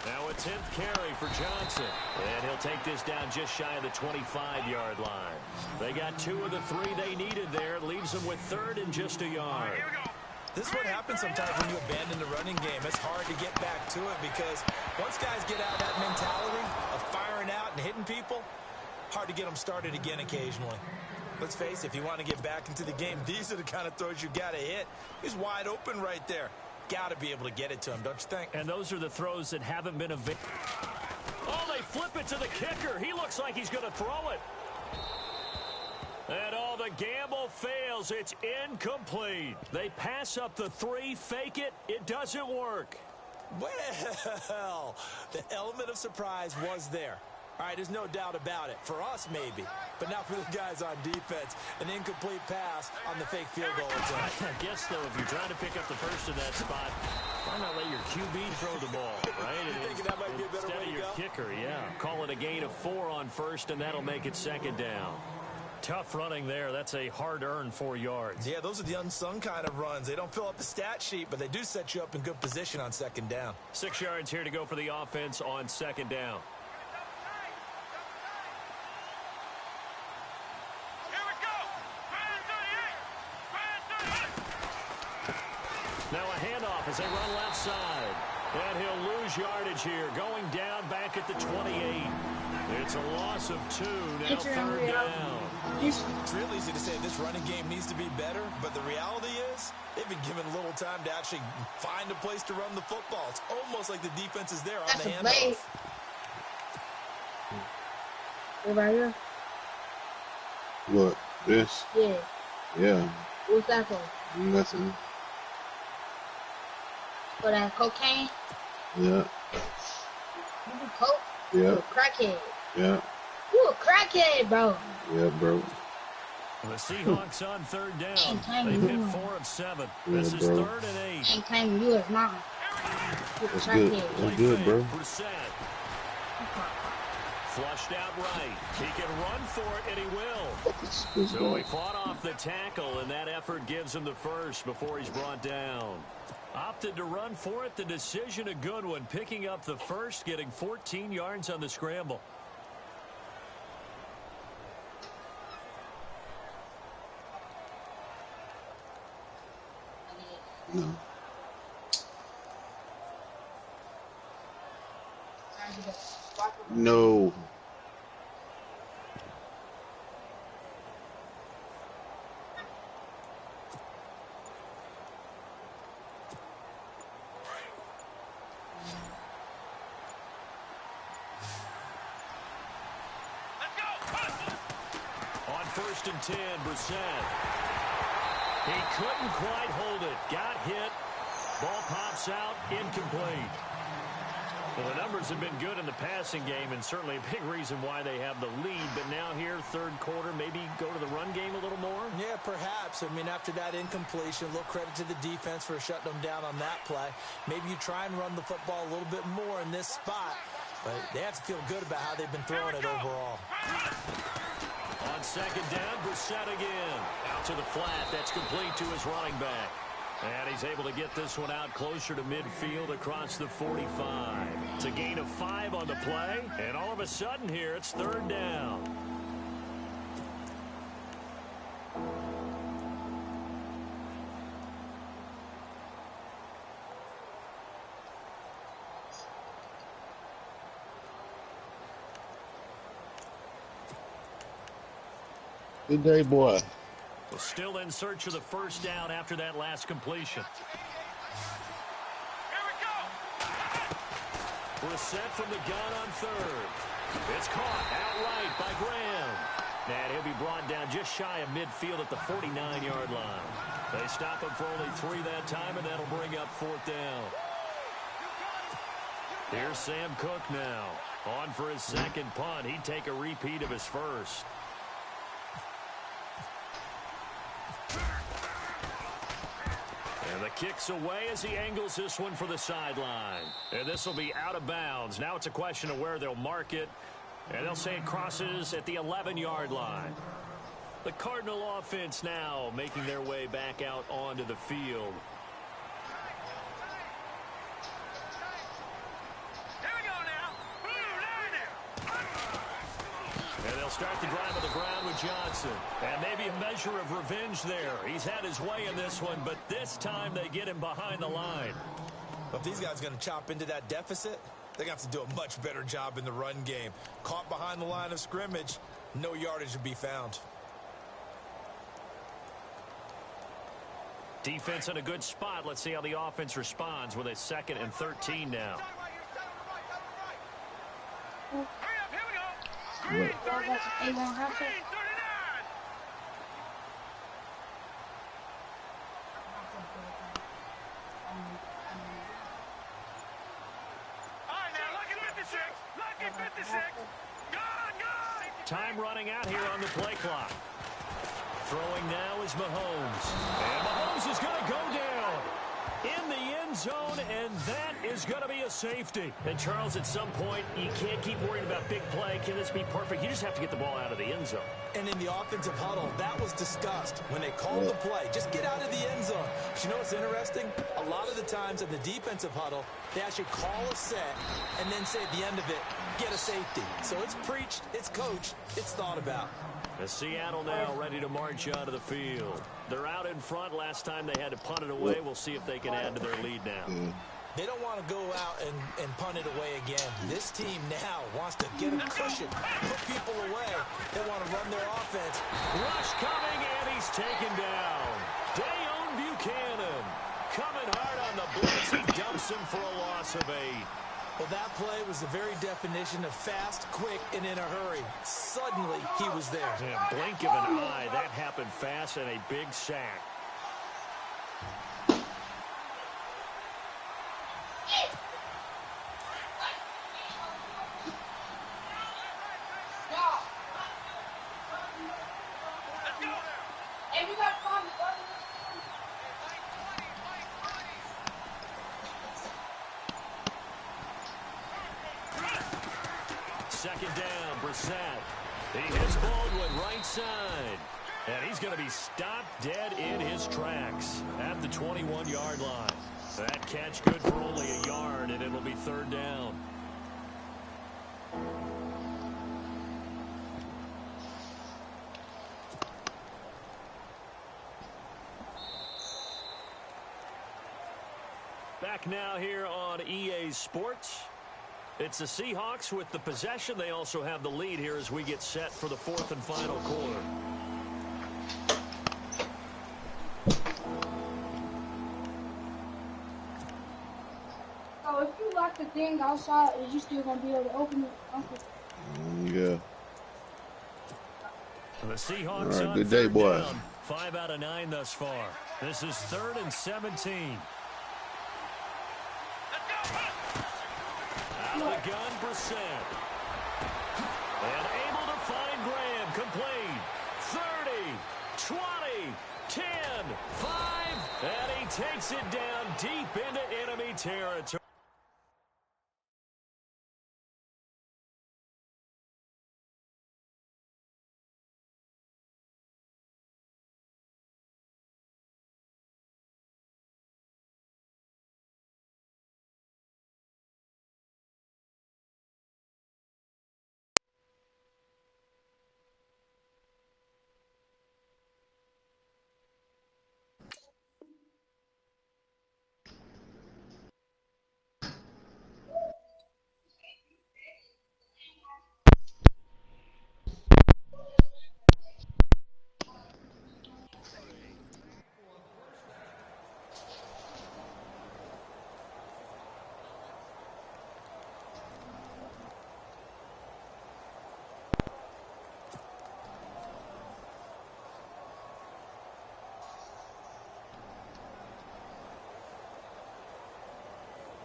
Now a 10th carry for Johnson. And he'll take this down just shy of the 25-yard line. They got 2 of the 3 they needed there. It leaves them with 3rd and just a yard. This is what happens sometimes when you abandon the running game. It's hard to get back to it, because once guys get out of that mentality of firing out and hitting people, hard to get them started again occasionally. Let's face it, if you want to get back into the game, these are the kind of throws you got to hit. He's wide open right there. Got to be able to get it to him, don't you think? And those are the throws that haven't been available. Oh, they flip it to the kicker. He looks like he's going to throw it. And all the gamble fails. It's incomplete. They pass up the 3, fake it. It doesn't work. Well, the element of surprise was there. All right, there's no doubt about it. For us, maybe. But not for the guys on defense. An incomplete pass on the fake field goal attempt. I guess, though, if you're trying to pick up the first in that spot, why not let your QB throw the ball, right? You thinking that might be a better way to go? Instead of your kicker, yeah. Call it a gain of 4 on 1st, and that'll make it 2nd down. Tough running there. That's a hard-earned 4 yards. Yeah, those are the unsung kind of runs. They don't fill up the stat sheet, but they do set you up in good position on 2nd down. 6 yards here to go for the offense on 2nd down. as they run left side. And he'll lose yardage here, going down back at the 28. It's a loss of 2, now 3rd down. It's real easy to say this running game needs to be better, but the reality is they've been given little time to actually find a place to run the football. It's almost like the defense is there on the handoff. Right here. What? This? Yeah. Yeah. What's that for? Nothing. For that cocaine? Yeah. You do coke? Yeah. You a crackhead. Yeah. You a crackhead, bro. Yeah, bro. The Seahawks on 3rd down. They've hit 4 of 7. This is 3rd and 8. Ain't claiming you as mine. You a That's good. crackhead. That's good, bro. Flushed out right. He can run for it, and he will. So he fought off the tackle, and that effort gives him the first before he's brought down. Opted to run for it. The decision a good one. Picking up the first, getting 14 yards on the scramble. No. No. On 1st and 10, Brissett. He couldn't quite hold it. Got hit. Ball pops out. Incomplete. Well, the numbers have been good in the passing game, and certainly a big reason why they have the lead. But now here, 3rd quarter, maybe go to the run game a little more? Yeah, perhaps. I mean, after that incompletion, a little credit to the defense for shutting them down on that play. Maybe you try and run the football a little bit more in this spot. But they have to feel good about how they've been throwing it overall. On 2nd down, Brissett again. Out to the flat. That's complete to his running back. And he's able to get this one out closer to midfield across the 45. It's a gain of 5 on the play. And all of a sudden here, it's 3rd down. Good day, boy. Still in search of the 1st down after that last completion. Brissett from the gun on 3rd. It's caught outright by Graham. And he'll be brought down just shy of midfield at the 49-yard line. They stop him for only 3 that time, and that'll bring up 4th down. Here's Sam Cook now. On for his 2nd punt. He'd take a repeat of his first. And the kick's away as he angles this one for the sideline. And this will be out of bounds. Now it's a question of where they'll mark it. And they'll say it crosses at the 11-yard line. The Cardinal offense now making their way back out onto the field. And they'll start the drive on the ground with Johnson. And maybe a measure of revenge there. He's had his way in this one, but this time they get him behind the line. But if these guys are going to chop into that deficit, they're going to have to do a much better job in the run game. Caught behind the line of scrimmage, no yardage to be found. Defense in a good spot. Let's see how the offense responds with a 2nd and 13 now. What? Time running out here on the play clock. Throwing now is Mahomes. And Mahomes is going to go down in the end zone, and that is going to be a safety. And, Charles, at some point, you can't keep worrying about big play. Can this be perfect? You just have to get the ball out of the end zone. And in the offensive huddle, that was discussed when they called the play. Just get out of the end zone. But you know what's interesting? A lot of the times in the defensive huddle, they actually call a set and then say at the end of it, get a safety. So it's preached, it's coached, it's thought about. As Seattle now ready to march out of the field. They're out in front. Last time they had to punt it away. We'll see if they can can add to their lead now. They don't want to go out and punt it away again. This team now wants to get a cushion, put people away. They want to run their offense. Rush coming, and he's taken down. Dayon Buchanan coming hard on the blitz. He dumps him for a loss of 8. Well, that play was the very definition of fast, quick, and in a hurry. Suddenly, he was there. Yeah, blink of an eye. That happened fast and a big sack. Second down, Brissett. He hits Baldwin right side. And he's going to be stopped dead in his tracks at the 21-yard line. That catch good for only a yard, and it'll be third down. Back now here on EA Sports. It's the Seahawks with the possession. They also have the lead here as we get set for the fourth and final quarter. So if you lock the thing outside, is you still gonna be able to open it? Yeah. The Seahawks all right, on good day, boy. Down, 5 out of 9 thus far. This is 3rd and 17. Out of the gun, Brissett. And able to find Graham. Complete. 30, 20, 10, 5. And he takes it down deep into enemy territory.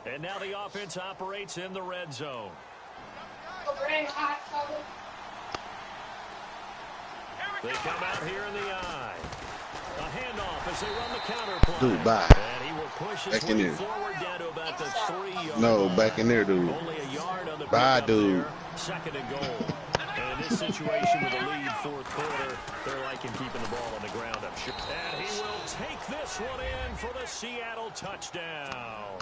And now the offense operates in the red zone. They come out here in the eye. A handoff as they run the counter play. Dude, bye. And he will push his Back in way there. forward down to about the 3-yard No, line. back in there, dude. Only a yard on the Bye, pickup dude. there. 2nd and goal. And in this situation with a lead 4th quarter, they're liking keeping the ball on the ground, I'm sure. And he will take this one in for the Seattle touchdown.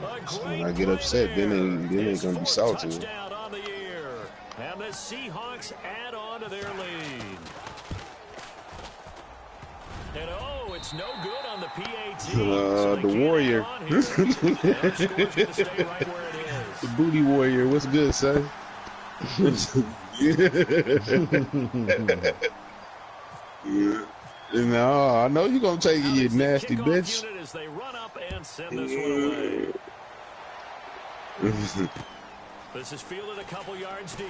When I get upset, then they ain't gonna be salty. Touchdown on the year. And the Seahawks add on to their lead. And oh, it's no good on the PAT. So the Warrior. The Booty Warrior. What's good, son? No, I know you're gonna take it, you nasty bitch. As they run up and send this one away. This is fielded a couple yards deep.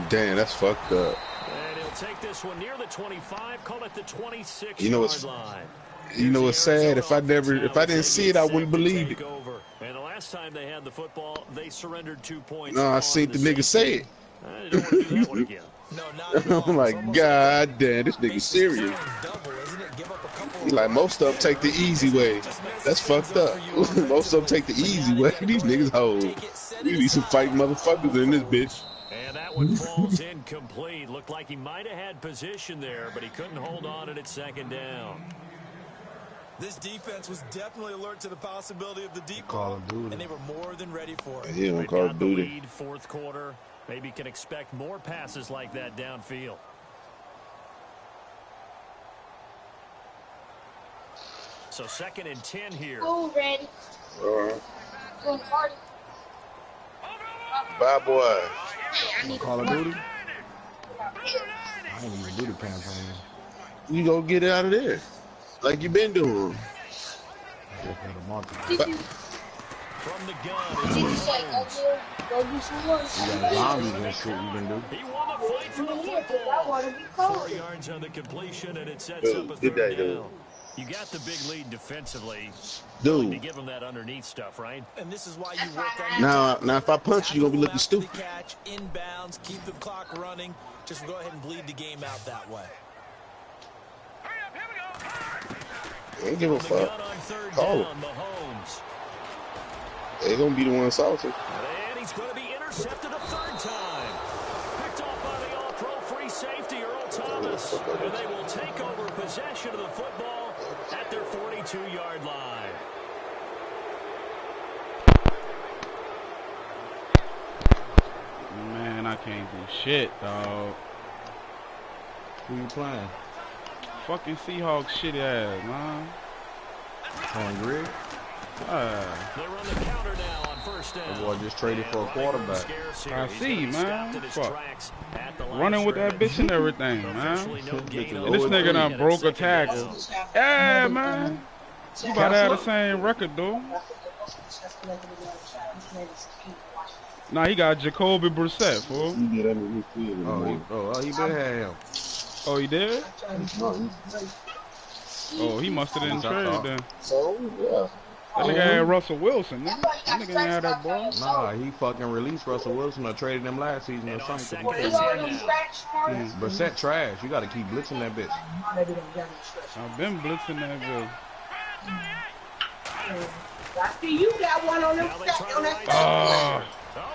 Damn, that's fucked up. And he'll take this one near the 25, call it the 26 You know yard what's line. you know what's sad? If I didn't see it, I wouldn't believe it. And the last time they had the football, they surrendered 2 points. No, I seen the nigga say it. I don't want to do that one again. No, not at all. I'm like, God damn, this nigga serious. He like, most of them take the easy way. That's fucked up. Most of them take the easy way. These niggas hold. We need some fighting motherfuckers in this bitch. And that one falls incomplete. Looked like he might have had position there, but he couldn't hold on it at 2nd down. This defense was definitely alert to the possibility of the deep ball, and they were more than ready for it. He don't They've Call got of the Duty. lead, 4th quarter. Maybe can expect more passes like that downfield. So 2nd and 10 here. Oh, ready. Going party. Bye, boy. Call of Duty? I ain't even do the campaign. You gonna get it out of there, like you been doing. From the gun, Did you say go do some work? You got zombies and shit you can do. he won the fight for the football. 4 yards on the completion, and it sets up a Good 3rd day, down. dude. You got the big lead defensively. Dude. To give them that underneath stuff, right? And this is why you work on Now if I punch you, you're gonna be looking stupid. Catch, inbounds, keep the clock running. Just go ahead and bleed the game out that way. I don't give a fuck. Call him. They're gonna be the one salty. And he's going to be intercepted a 3rd time. Picked off by the all-pro free safety, Earl Thomas. And they will take over possession of the football at their 42-yard line. Man, I can't do shit, dog. Who you playing? Fucking Seahawks shitty ass, man. On Grig? They run the counter now on 1st down. The boy just traded for a quarterback. I see, man. Fuck. Running with that bitch and everything, man. And this nigga done broke a tackle. Yeah, man. You about to have the same record, though. Nah, he got Jacoby Brissett, fool. You get underneath He been had him. Oh, he did? Oh, he must have didn't trade then. So, yeah. That nigga had Russell Wilson, nigga. That nigga ain't had that ball. Nah, he fucking released Russell Wilson or traded him last season or something. Brissett trash. You got to keep blitzing that bitch. I've been blitzing that bitch. I see you got one on them. Oh,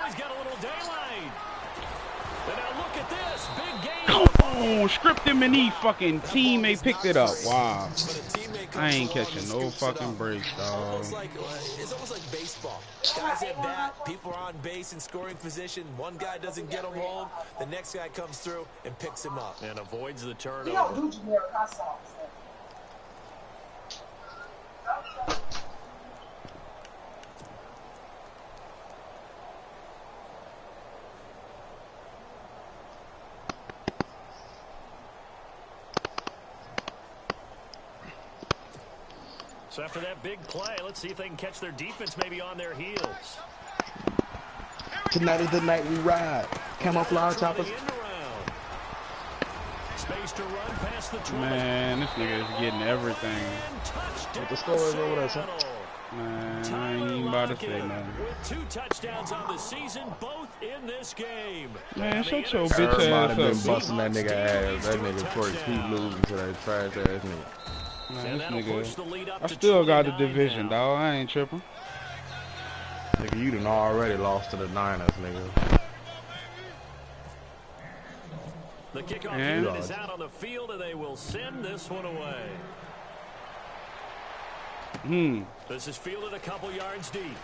he's got a little daylight. And now look at this. Big game. Come on, script him and he fucking teammate picked it up. Wow. I ain't catching no fucking breaks, dog. It's almost like baseball. Guys at bat, people are on base in scoring position. One guy doesn't get him home. The next guy comes through and picks him up. And avoids the turnover. You don't do generic hot sauce. So after that big play, let's see if they can catch their defense maybe on their heels. Tonight is the night we ride. Camouflage choppers. Space to run past the 20. Man, this nigga is getting everything. What the score is over there, son? Man, I ain't even about to say nothing. With 2 touchdowns on the season, both in this game. Man, shut your bitch ass Everybody been up. busting that nigga ass. That nigga first keep losing to that trash ass nigga. Man, this nigga, I still got the division, dog. I ain't tripping. Nigga, you done already lost to the Niners, nigga. The kickoff unit is out on the field, and they will send this one away. This is fielded a couple yards deep.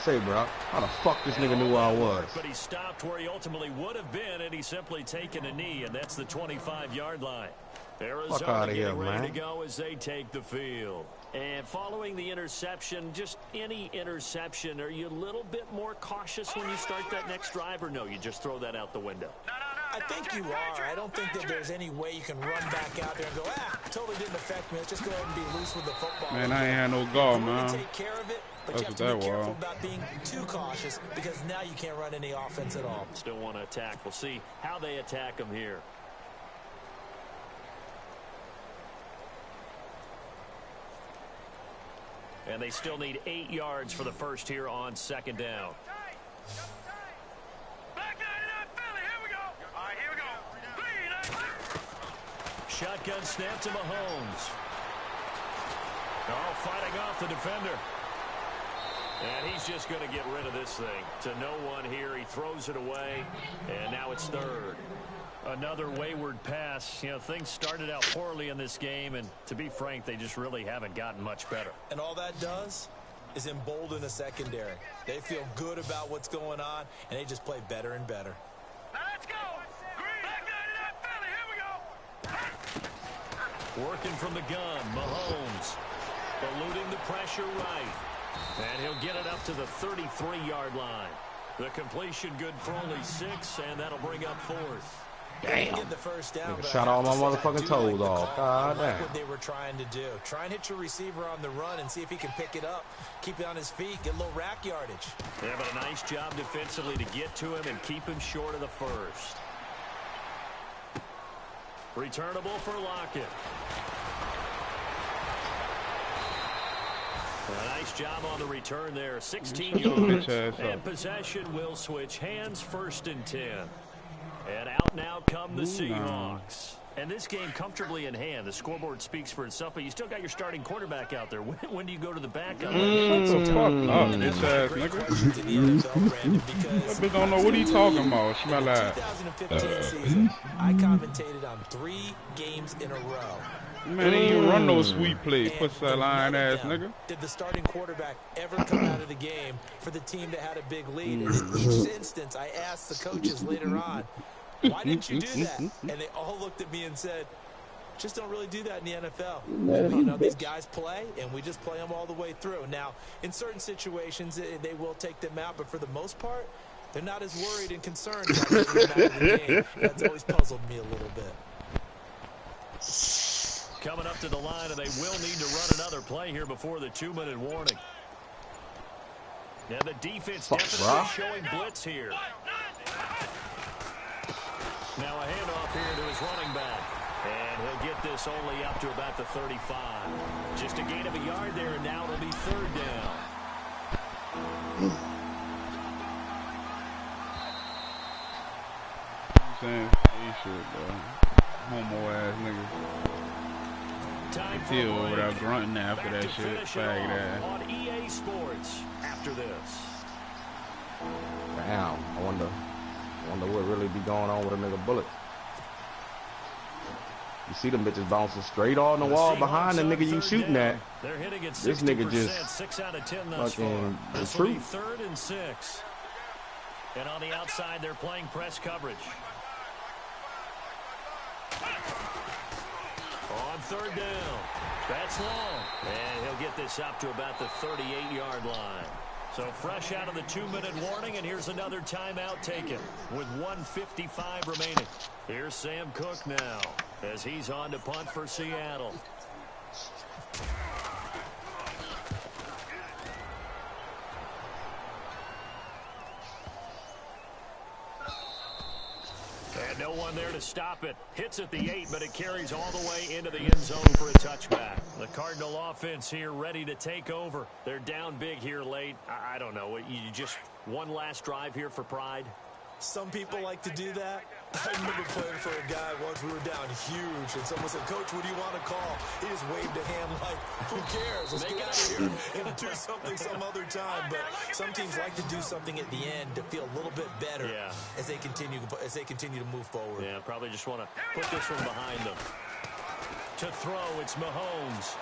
Say, bro, how the fuck this nigga knew where I was? But he stopped where he ultimately would have been, and he's simply taken a knee, and that's the 25-yard line. Arizona getting ready to go as they take the field. And following the interception, just any interception, are you a little bit more cautious when you start that next drive, or no, you just throw that out the window? I think you are. I don't think that there's any way you can run back out there and go, totally didn't affect me. Let's just go ahead and be loose with the football. Man, I ain't had no guard, man. Take care of it, but you have to be careful about being too cautious because now you can't run any offense at all. Still want to attack. We'll see how they attack them here. And they still need 8 yards for the first here on 2nd down. Shotgun snap to Mahomes. Oh, fighting off the defender. And he's just going to get rid of this thing. To no one here. He throws it away. And now it's 3rd. Another wayward pass. You know, things started out poorly in this game, and to be frank, they just really haven't gotten much better. And all that does is embolden a secondary. They feel good about what's going on, and they just play better and better. Now let's go. Philly, here we go. Working from the gun, Mahomes. Eluding the pressure right. And he'll get it up to the 33-yard line. The completion good for only 6, and that'll bring up 4th. Damn. Get the first down, shot all my motherfucking toes off. God damn. What they were trying to do. Try and hit your receiver on the run and see if he can pick it up. Keep it on his feet. Get a little rack yardage. Yeah, but a nice job defensively to get to him and keep him short of the first. Returnable for Lockett. A nice job on the return there. 16 yards. And possession will switch hands, 1st and 10. And out now come the Seahawks. And this game comfortably in hand. The scoreboard speaks for itself, but you still got your starting quarterback out there. When do you go to the backup? What the fuck up, bitch ass nigga? That bitch don't know what he talking about. Smell like. 2015 season, I commentated on 3 games in a row. Man, he ain't run no sweet play. Pussy line ass nigga. Did the starting quarterback ever come out of the game for the team that had a big lead? And in each instance, I asked the coaches later on, why didn't you do that? And they all looked at me and said, just don't really do that in the NFL. You know, these guys play, and we just play them all the way through. Now, in certain situations, they will take them out, but for the most part, they're not as worried and concerned about getting them out of the game. That's always puzzled me a little bit. Coming up to the line, and they will need to run another play here before the 2-minute warning. Now the defense definitely showing blitz here. Now a handoff here to his running back. And he'll get this only up to about the 35. Just a gain of a yard there, and now it'll be 3rd down. Saying shit, bro. Homo ass niggas. Still without grunting after that shit. Fag that. On EA Sports after this. Damn. I wonder what really be going on with a nigga bullet. You see them bitches bouncing straight on the wall behind the nigga you shooting at. They're hitting it 60%, this nigga just 6 out of 10 thus fucking far. This will be 3rd and 6. And on the outside, they're playing press coverage. On 3rd down. That's long. And he'll get this up to about the 38-yard line. So fresh out of the 2-minute warning, and here's another timeout taken with 1:55 remaining. Here's Sam Cook now as he's on to punt for Seattle. And no one there to stop it. Hits at the 8, but it carries all the way into the end zone for a touchback. The Cardinal offense here ready to take over. They're down big here late. I don't know. You just one last drive here for pride? Some people like to do that. I remember playing for a guy once. We were down huge, and someone said, "Coach, what do you want to call?" He just waved a hand like, "Who cares? Let's get out of here and do something some other time." But some teams like to do something at the end to feel a little bit better as they continue to move forward. Yeah, probably just want to put this one behind them. To throw, it's Mahomes.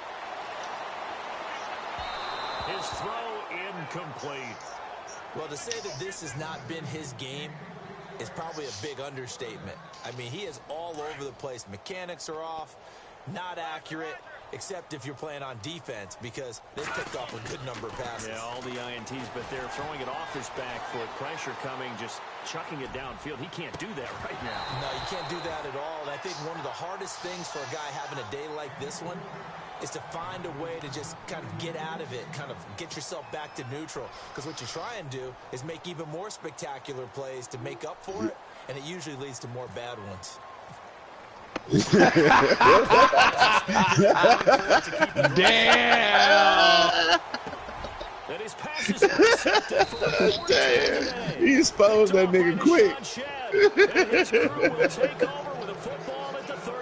His throw incomplete. Well, to say that this has not been his game is probably a big understatement. I mean, he is all over the place. Mechanics are off, not accurate, except if you're playing on defense, because they picked off a good number of passes. Yeah, all the INTs, but they're throwing it off his back for pressure coming, just chucking it downfield. He can't do that right now. No, you can't do that at all. And I think one of the hardest things for a guy having a day like this one is to find a way to just kind of get out of it, kind of get yourself back to neutral. Because what you try and do is make even more spectacular plays to make up for it, and it usually leads to more bad ones. Damn! That his passes Damn. He exposed that nigga quick.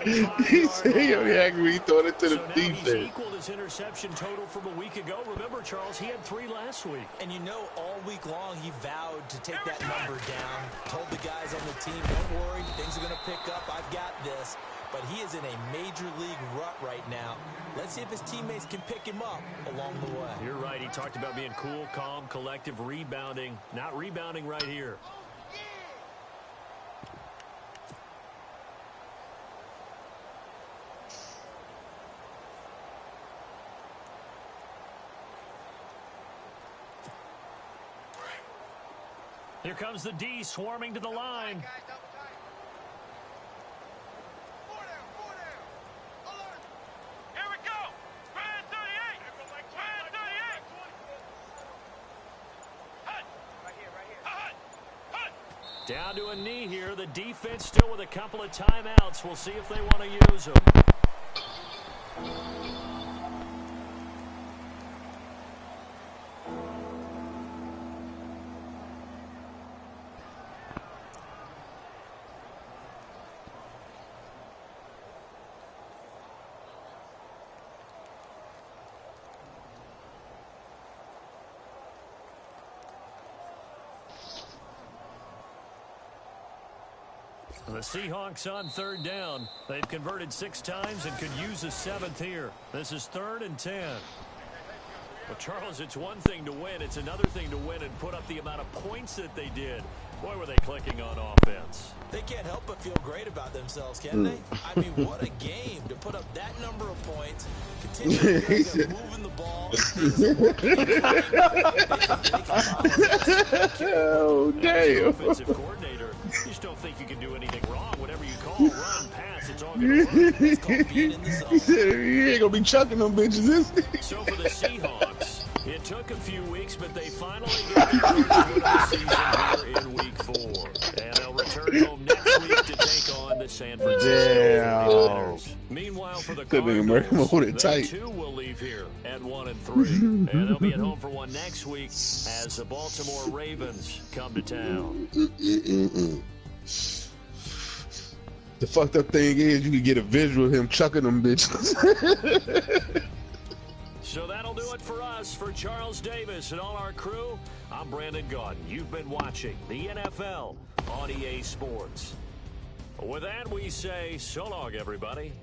He said he only angry when he throw it to the defense. He's equaled his interception total from a week ago. Remember, Charles, he had 3 last week. And you know, all week long he vowed to take that number down. Told the guys on the team, don't worry, things are going to pick up. I've got this. But he is in a major league rut right now. Let's see if his teammates can pick him up along the way. You're right. He talked about being cool, calm, collective, rebounding. Not rebounding right here. Here comes the D swarming to the line. Down to a knee here. The defense still with a couple of timeouts. We'll see if they want to use them. The Seahawks on third down. They've converted 6 times and could use a 7th here. This is 3rd and 10. Well, Charles, it's one thing to win. It's another thing to win and put up the amount of points that they did. Boy, were they clicking on offense. They can't help but feel great about themselves, can they? I mean, what a game to put up that number of points, continue to feel like they're moving the ball. Oh, damn. Offensive coordinator, you just don't think you can do anything wrong. Whatever you call, run, pass, it's all going to work. It's called being in the zone. He said, you ain't going to be chucking them bitches, is he? So for the Seahawks, it took a few weeks, but they finally got their first win of the season here in Week 4. And they'll return home next week to take on the San Francisco 49ers. Meanwhile, for the Cardinals, they too will leave here at 1-3. And they'll be at home for one next week as the Baltimore Ravens come to town. The fucked up thing is you can get a visual of him chucking them bitches. So that'll do it for us. For Charles Davis and all our crew, I'm Brandon Gaudin. You've been watching the NFL on EA Sports. With that, we say so long, everybody.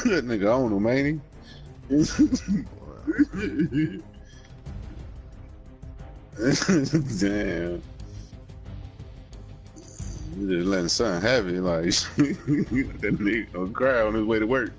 That nigga on him, ain't he? Damn. You just letting something have it, like that nigga gonna cry on his way to work.